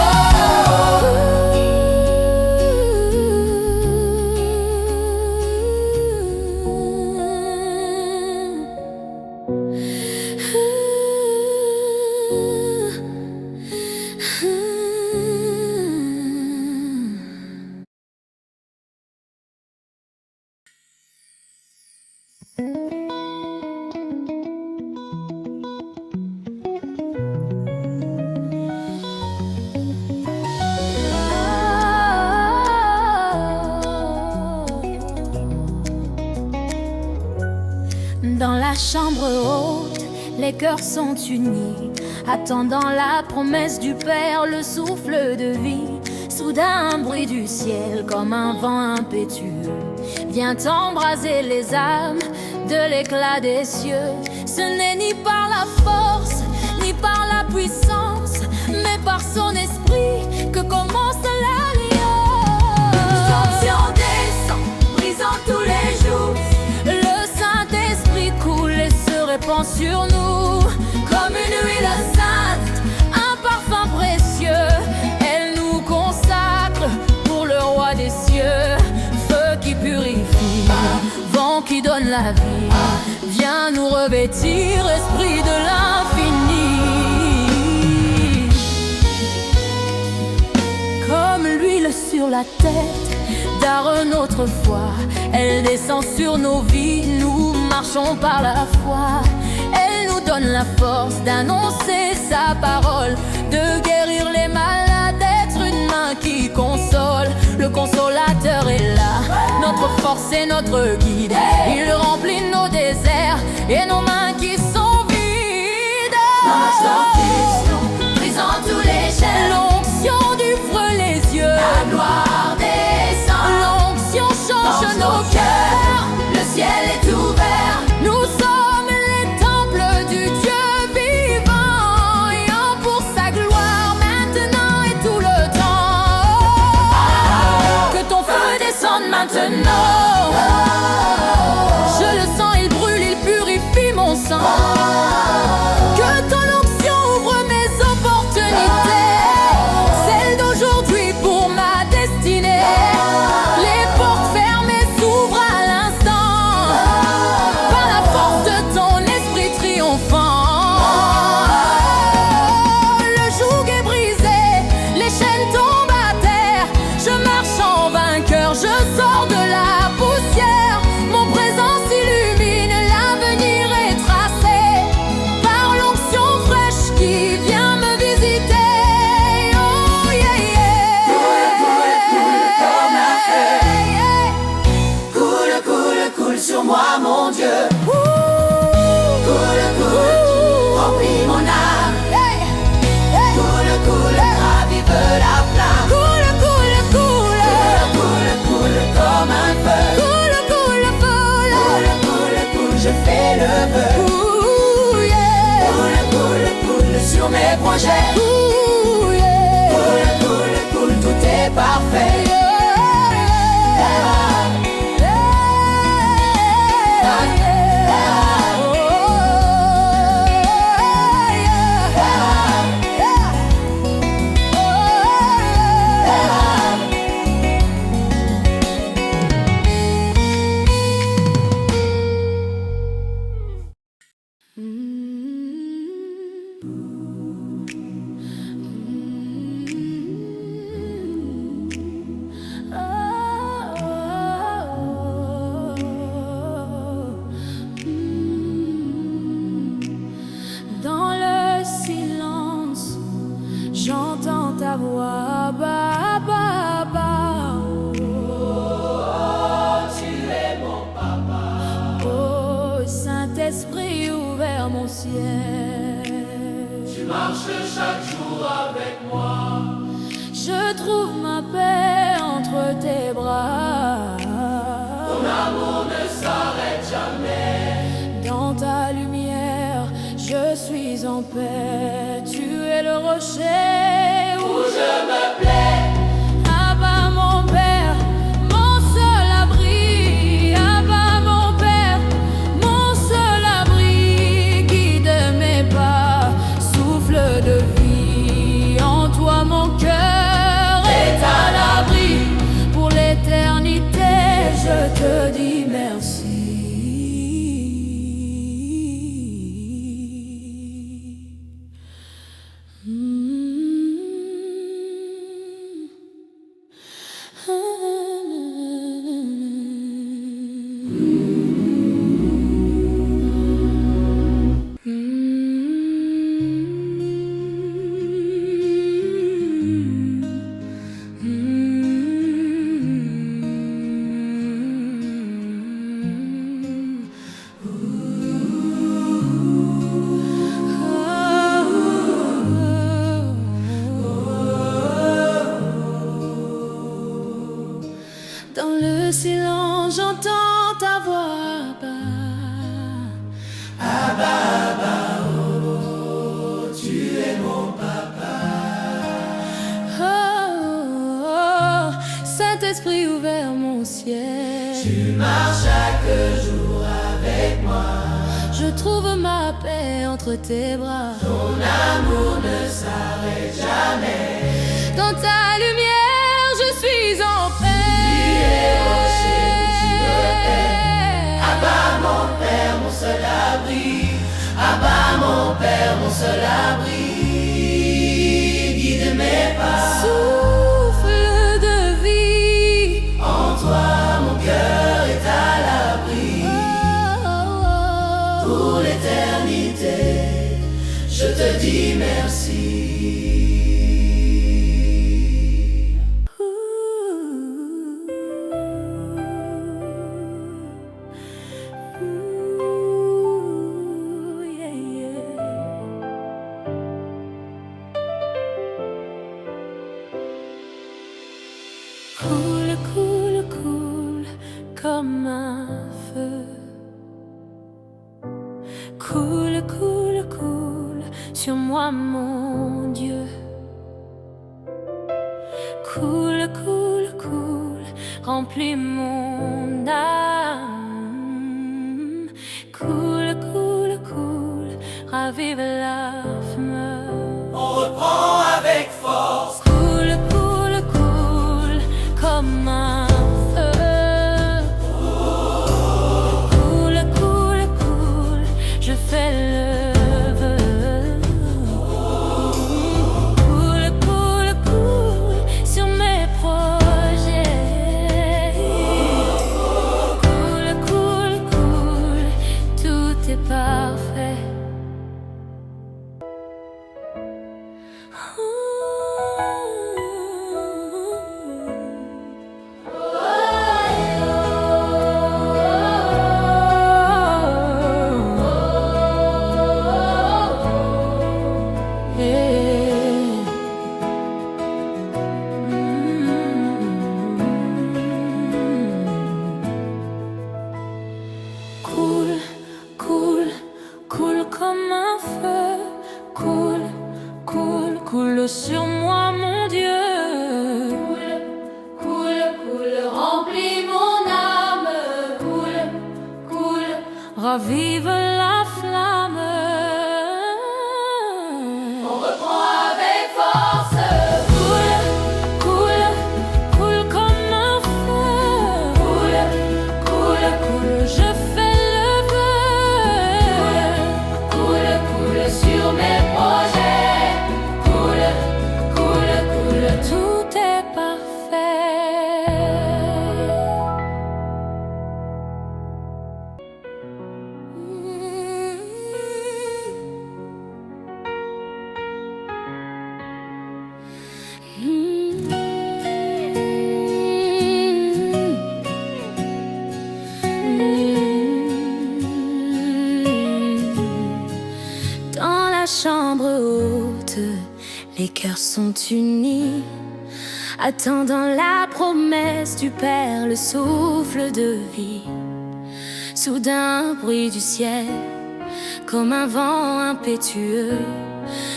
Dans la chambre haute, les cœurs sont unis, attendant la promesse du Père, le souffle de vie. Soudain, un bruit du ciel, comme un vent impétueux, vient embraser les âmes de l'éclat des cieux. Ce n'est ni par la force, ni par la puissance, mais par son esprit que commence l'alliance. L'onction descend, brisant tous les jours. Le Saint-Esprit coule et se répand sur nous comme une huile sainte, un parfum précieux. Elle nous consacre pour le roi des cieux. Feu qui purifie, vent qui donne la vie, viens nous revêtir, esprit de l'infini. Comme l'huile sur la tête d'Aaron autrefois, elle descend sur nos vies, nous marchons par la foi. Elle nous donne la force d'annoncer sa parole, de guérir les malades, d'être une main qui console. Le consolateur est là, notre force et notre guide. Il remplit nos déserts et nos mains qui sont vides. Marche l'onction, brisant tous les chaînes. L'onction du feu les yeux, La gloire descend. l'onction change Change nos nos cœurs. Le ciel est ouvert. Nous sommes les temples du Dieu vivant, ayant pour sa gloire maintenant et tout le temps. Que ton feu descende maintenant. Je le sens, il brûle, il purifie mon sang. Que ton onction ouvre mes opportunités, celles d'aujourd'hui pour ma en paix. Tu es le rocher où je me plais. Abba mon Père, mon seul abri. Abba mon Père, mon seul abri. Guide mes pas, souffle de vie. En toi mon cœur est à l'abri. Pour l'éternité, je te dis merci. Dans le silence, j'entends ta voix, Abba. Abba, oh, tu es mon papa. Oh, oh, Saint-Esprit, ouvert mon ciel. Tu marches chaque jour avec moi. Je trouve ma paix entre tes bras. Ton amour ne s'arrête jamais. Dans ta lumière, je suis en paix. Abba mon Père, mon seul abri. Abba mon Père, mon seul abri. Guide mes pas, souffle de vie. En toi mon cœur est à l'abri. Pour l'éternité, je te dis merci. Coule, coule, coule comme un feu. Coule, coule, coule sur moi, mon Dieu. Coule, coule, coule, remplis mon âme. Coule, coule, coule, ravive la flamme. On reprend avec force. Coule, coule, coule comme un feu. Coule, coule, coule, je fais le vœu. Coule, coule, coule sur mes projets. Coule, coule, coule, tout est parfait. Coule, coule, coule comme un feu. Coule, coule, coule sur moi, mon Dieu. Coule, coule, coule, remplis mon âme. Coule, coule, ravive la flamme. On reprend avec force. Coule, coule, coule comme un feu. Coule, coule, coule, je fais le vœu. Coule, coule sur mes projets. Coule, coule, coule, tout est parfait. Dans la chambre haute, les cœurs sont unis, attendant la promesse du Père, le souffle de vie. Soudain, bruit du ciel, comme un vent impétueux,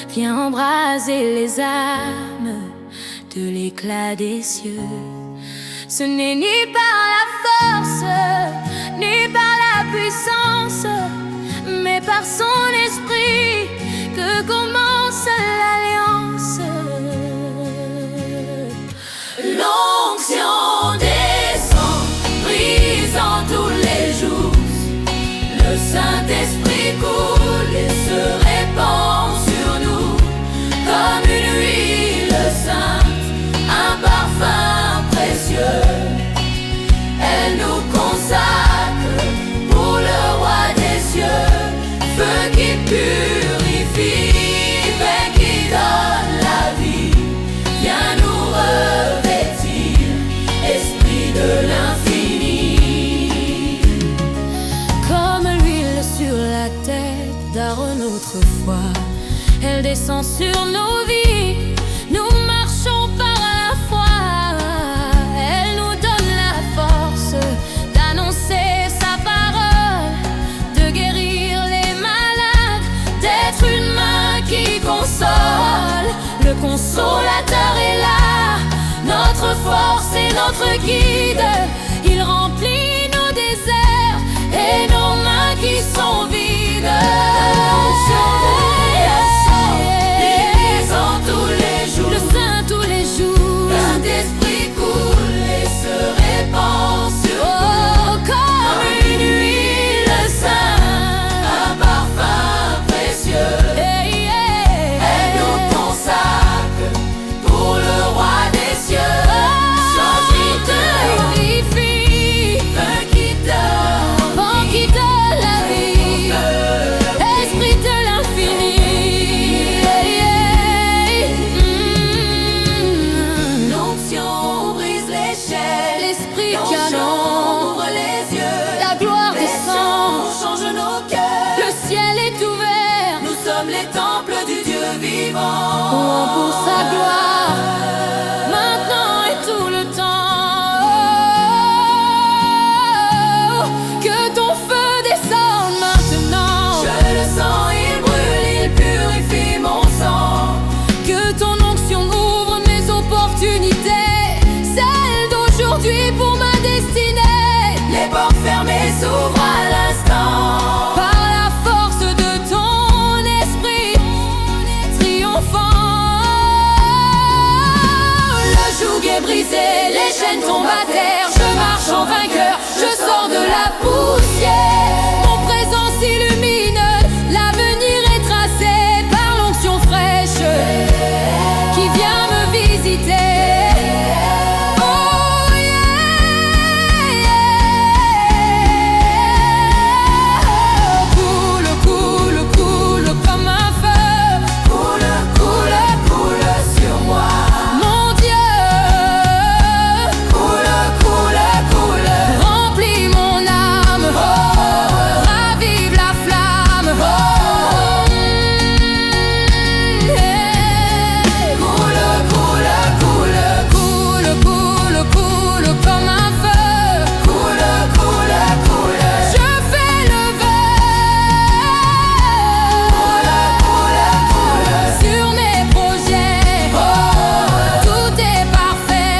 vient embraser les âmes de l'éclat des cieux. Ce n'est ni par la force, ni par la puissance, mais par son esprit que commence l'alliance. L'onction descend, brisant tous les jours. Le Saint-Esprit coule et se répand sur nous comme une huile sainte, un parfum précieux. Elle nous consacre pour le roi des cieux, feu qui purifie, paix qui donne la vie. Viens nous revêtir, esprit de l'infini. Comme l'huile sur la tête d'Aaron autrefois, elle descend sur nos vies. Nous marchons par la foi. Elle nous donne la force d'annoncer sa parole, de guérir les malades, d'être une main qui console. Le consolateur est là, notre force et notre guide. Il remplit nos déserts et nos mains qui sont vides. Tous les jours, le Saint tous les jours, Saint-Esprit coule et se répand sur nous comme une huile sainte, un parfum précieux. Elle nous consacre pour le roi des cieux. Son qui te purifie, feu qui donne la vie, esprit de l'infini. L'onction brise les chaînes, l'esprit canon ouvre les yeux, la gloire descend, change nos cœurs. Le ciel est ouvert, nous sommes les temples du Dieu vivant. Louons pour sa gloire, maintenant et tout le temps. Que ton feu descende maintenant. Je le sens, il brûle, il purifie mon sang. Que ton onction ouvre mes opportunités, celles d'aujourd'hui pour ma destinée. Les portes fermées s'ouvrent à l'instant. Par la force de ton esprit triomphant. Le joug est brisé, les chaînes tombent à terre. Je marche en vainqueur, je sors de la poussière. Mon présence illumine, l'avenir est tracé par l'onction fraîche qui vient me visiter. Oh yeah. Coule, coule, coule comme un feu. Coule, coule, coule sur moi. Mon Dieu. Coule, coule, coule. Remplis mon âme. Ravive la flamme. Coule, coule, coule. Coule, coule, coule comme un feu. Coule, coule, coule. Je fais le vœu. Coule, coule, coule. Sur mes projets, tout est parfait.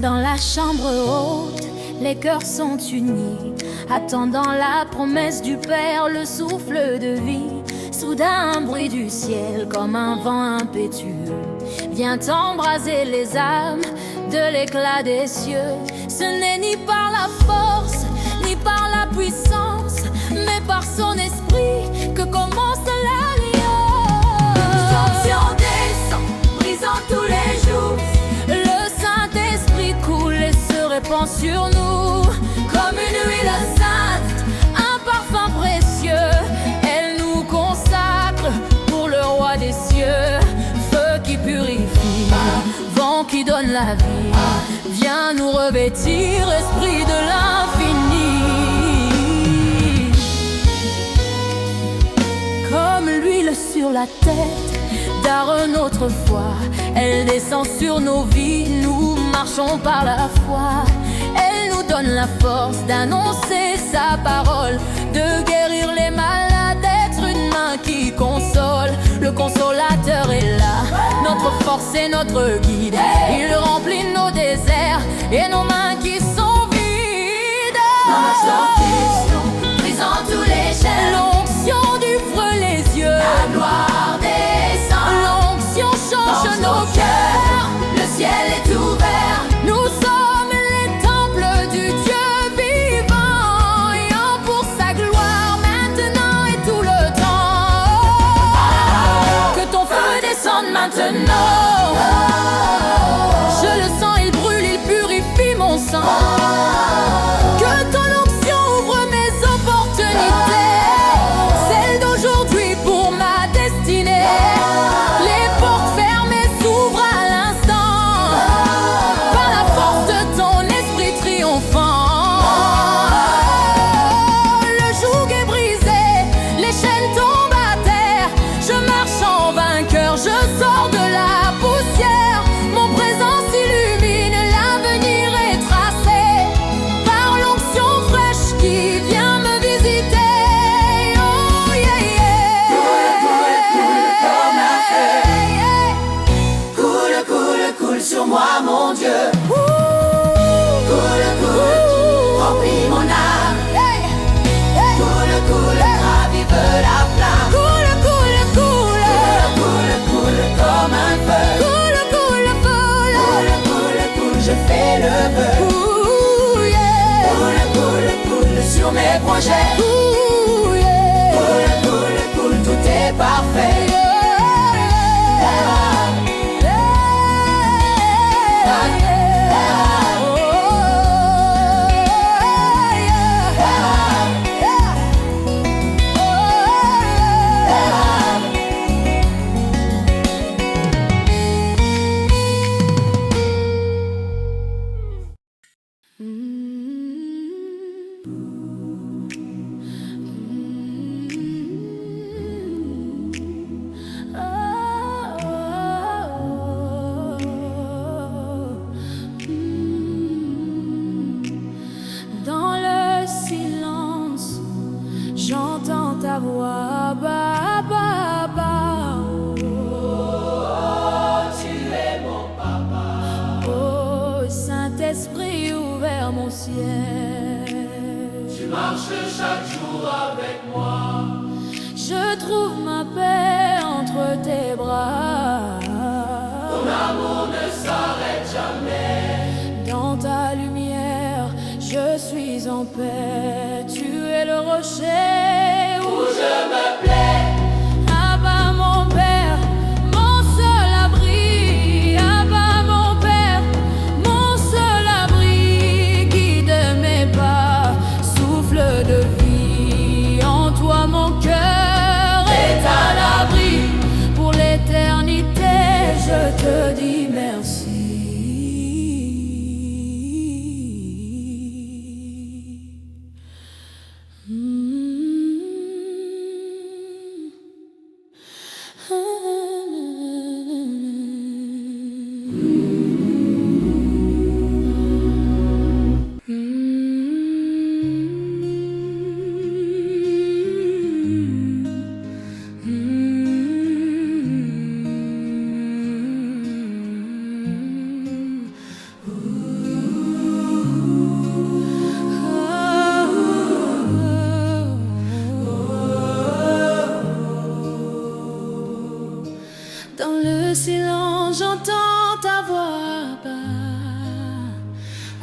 Dans la chambre haute, les cœurs sont unis, attendant la promesse du Père, le souffle de vie. Soudain, un bruit du ciel, comme un vent impétueux, vient embraser les âmes de l'éclat des cieux. Ce n'est ni par la force, ni par la puissance, mais par son esprit que commence l'alliance. L'onction descend, brisant tous les jours. Le Saint sur nous comme une huile sainte, un parfum précieux. Elle nous consacre pour le roi des cieux. Feu qui purifie, vent qui donne la vie, viens nous revêtir, esprit de l'infini. Comme l'huile sur la tête d'Aaron autrefois, elle descend sur nos vies, nous marchons par la foi. Elle nous donne la force d'annoncer sa parole, de guérir les malades, d'être une main qui console. Le consolateur est là, notre force et notre guide. Il remplit nos déserts et nos mains qui sont vides. Brisant tous les chaînes, L'onction du feu les yeux, la gloire descend. l'onction change nos cœurs. Le ciel est ouvert. Nous sommes les temples du Dieu vivant, ayant pour sa gloire maintenant et tout le temps. Que ton feu descende maintenant. Je le sens, il brûle, il purifie mon sang. Que ton onction ouvre mes opportunités, celles d'aujourd'hui pour ma destinée. Les portes fermées s'ouvrent à l'instant, par la force de ton esprit triomphant. Le joug est brisé, les chaînes tombent à terre. Je marche en vainqueur, je sors de la poussière. Mon présence illumine, l'avenir est tracé par l'onction fraîche qui vient me visiter. Oh yeah yeah. Comme un feu. Coule, coule, coule sur moi, mon Dieu. Coule, coule, remplis mon âme. Coule, coule, ravive la flamme. Coule, coule, coule. Coule, coule, comme un feu. Coule, coule, coule. Coule, coule, coule, je fais le feu. Ooh, yeah. Coule, coule, coule sur mes projets. Ooh, yeah. Coule, coule, coule, tout est parfait. Dans le silence, j'entends ta voix, ba, ba, ba. Oh, tu es mon papa. Oh, Saint-Esprit, ouvert mon ciel. Tu marches chaque jour avec moi. Je trouve ma paix entre tes bras. Ton amour ne s'arrête jamais. Dans ta lumière, je suis en paix. Tu es le rocher où Je me plais. Abba mon Père, mon seul abri. Abba mon Père, mon seul abri. Guide mes pas, souffle de vie. En toi mon cœur est à l'abri. Pour l'éternité, je te dis merci. Dans le silence, j'entends ta voix,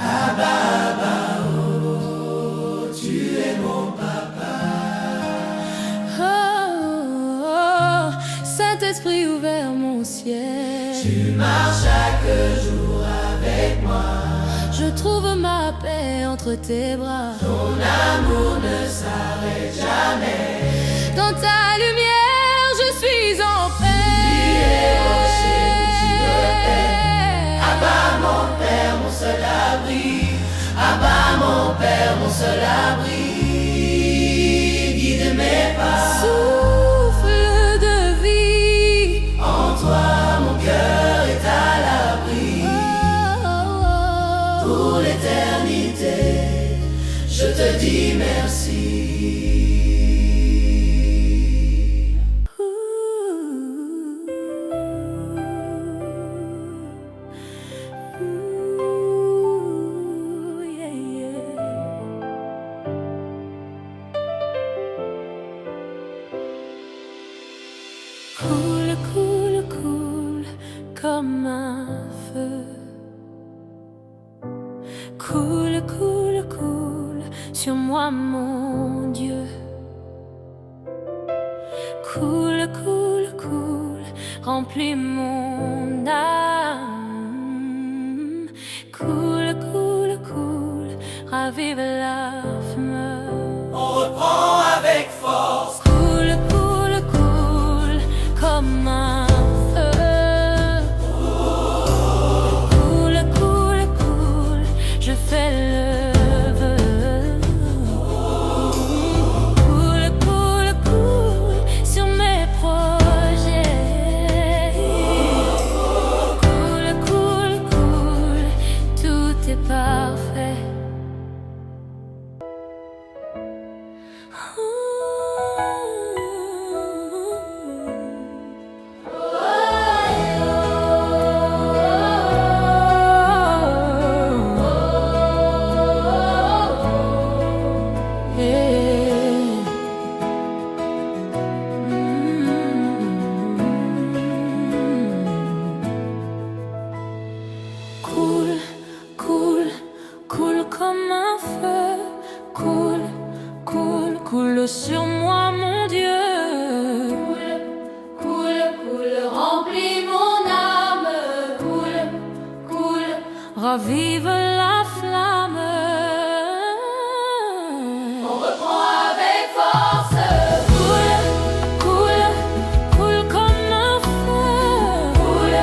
Abba. Tu es mon papa. Oh, oh, Saint-Esprit, ouvert mon ciel. Tu marches chaque jour avec moi. je trouve ma paix entre tes bras. Ton amour ne s'arrête jamais. Dans ta lumière, je suis en paix. Les rochers où tu me paies. À bas mon Père, mon seul abri. À bas mon Père, mon seul abri. Guide mes pas. Souffle de vie. En toi, mon cœur est à l'abri. Pour l'éternité, je te dis merci. Coule, coule, coule comme un feu. Coule, coule, coule sur moi, mon Dieu. Coule, coule, coule, remplis mon âme. Coule, coule, coule, ravive la flamme. On reprend avec force. Coule, coule, coule comme un feu. Coule, coule, coule, je fais le vœu. Coule, coule, coule sur mes projets. Coule, coule, coule, tout est parfait. Coule, coule, coule comme un feu. Coule, coule, coule sur moi, mon Dieu. Coule, coule, coule, remplis mon âme. Coule, coule, ravive la flamme. On reprend avec force. Coule, coule, coule comme un feu. Coule,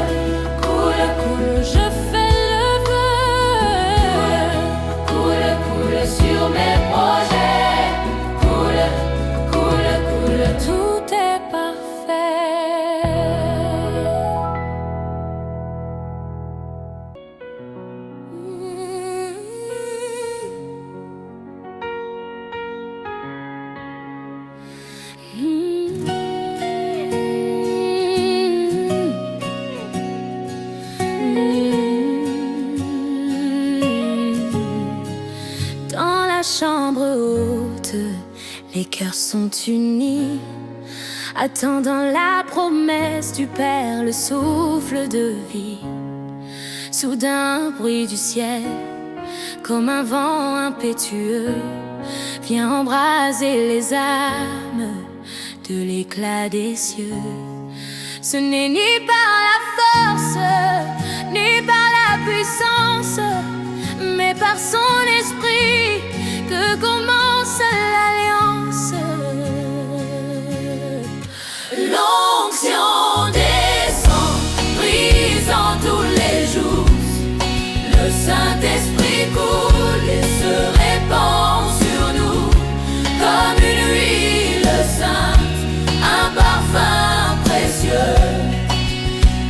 Coule, coule, je fais le vœu. coule, coule sur mes projets. Coule, coule, coule. Tout est parfait. Dans la chambre haute, les cœurs sont unis, attendant la promesse du Père, le souffle de vie. Soudain, un bruit du ciel, comme un vent impétueux, vient embraser les âmes de l'éclat des cieux. Ce n'est ni par la force, ni par la puissance, mais par son esprit que commence l'alliance. L'onction descend, brisant tous les jours. Le Saint-Esprit coule et se répand sur nous comme une huile sainte, un parfum précieux.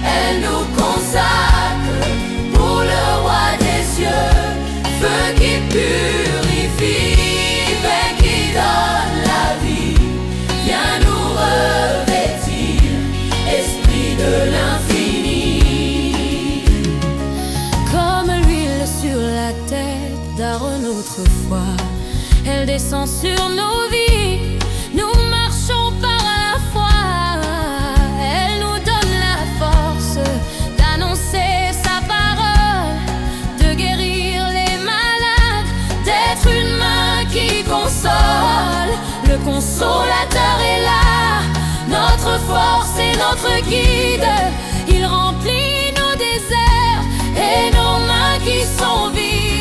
Elle nous consacre pour le roi des cieux, feu qui purifie, paix qui donne la vie. Viens nous revêtir, esprit de l'infini. Comme l'huile sur la tête d'Aaron autrefois, elle descend sur nos vies. Nous marchons par la foi. Elle nous donne la force d'annoncer sa parole, de guérir les malades, d'être une main qui console. Le consolateur est là, notre force et notre guide. Il remplit nos déserts et nos mains qui sont vides.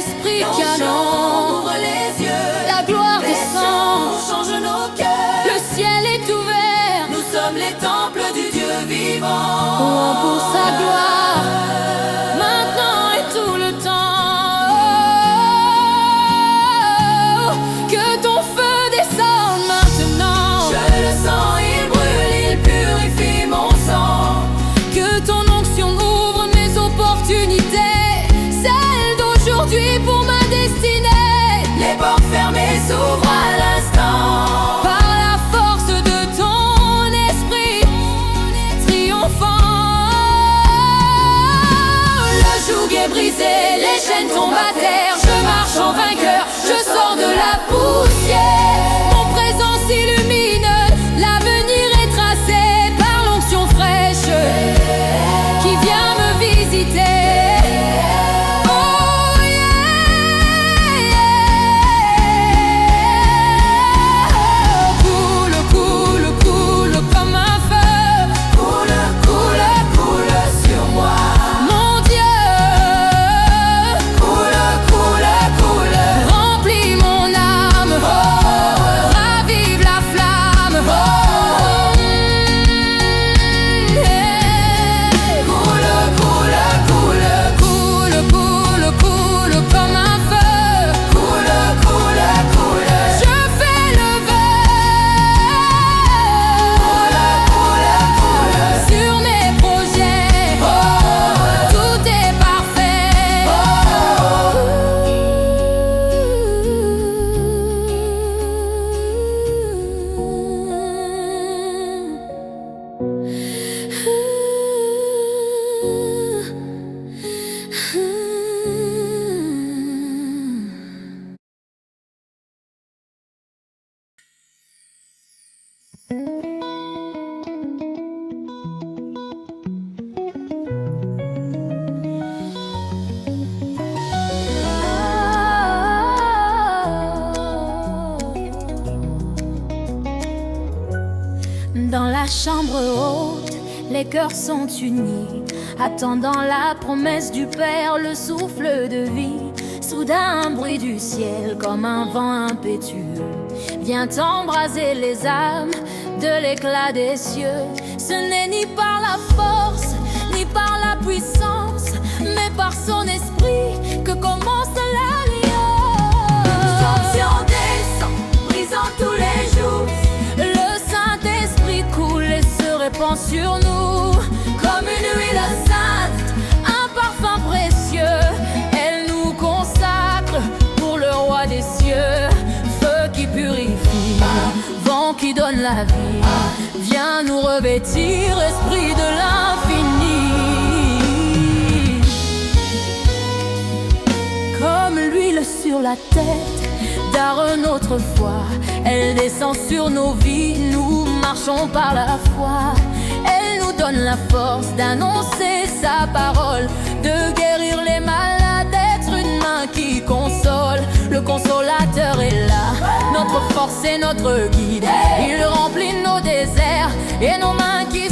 Saint-Esprit canon, ouvre les yeux. la gloire descend, Change nos cœurs. le ciel est ouvert. Nous sommes les temples du Dieu vivant. Louons pour sa gloire, maintenant et tout le temps. Que ton feu descende maintenant. Je le sens, il brûle, il purifie mon sang. Que ton onction ouvre mes opportunités, celles d'aujourd'hui pour ma destinée. Les portes fermées s'ouvrent à l'instant. Par la force de ton esprit triomphant. Le joug est brisé, les chaînes tombent à terre. Je marche en vainqueur, je sors de la poussière. Mon présent s'illumine, l'avenir est tracé par l'onction fraîche qui vient me visiter. Oh yeah, coule, coule, coule comme un feu. Coule, coule, coule sur moi. Mon Dieu, Coule, coule, coule. remplis mon âme, ravive la flamme. Coule, coule, coule. Coule, coule, coule comme un feu. Coule, coule, coule. Je fais le Coule, vœu sur mes projets. Tout est parfait. Dans la chambre haute, les cœurs sont unis, attendant la promesse du Père, le souffle de vie. Soudain, un bruit du ciel, comme un vent impétueux, vient embraser les âmes de l'éclat des cieux. Ce n'est ni par la force, ni par la puissance, mais par son esprit que commence l'alliance. L'onction descend, brisant tous les jours. Le Saint-Esprit coule et se répand sur nous Comme une huile sainte. un parfum précieux. Elle nous consacre pour le roi des cieux. Feu qui purifie, vent qui donne la vie. Viens nous revêtir, esprit de l'infini. Comme l'huile sur la tête d'Aaron autrefois, elle descend sur nos vies, nous marchons par la foi. Elle nous donne la force d'annoncer sa parole, de guérir les malades, d'être une main qui console. Le consolateur est là, notre force et notre guide. Il remplit nos déserts et nos mains qui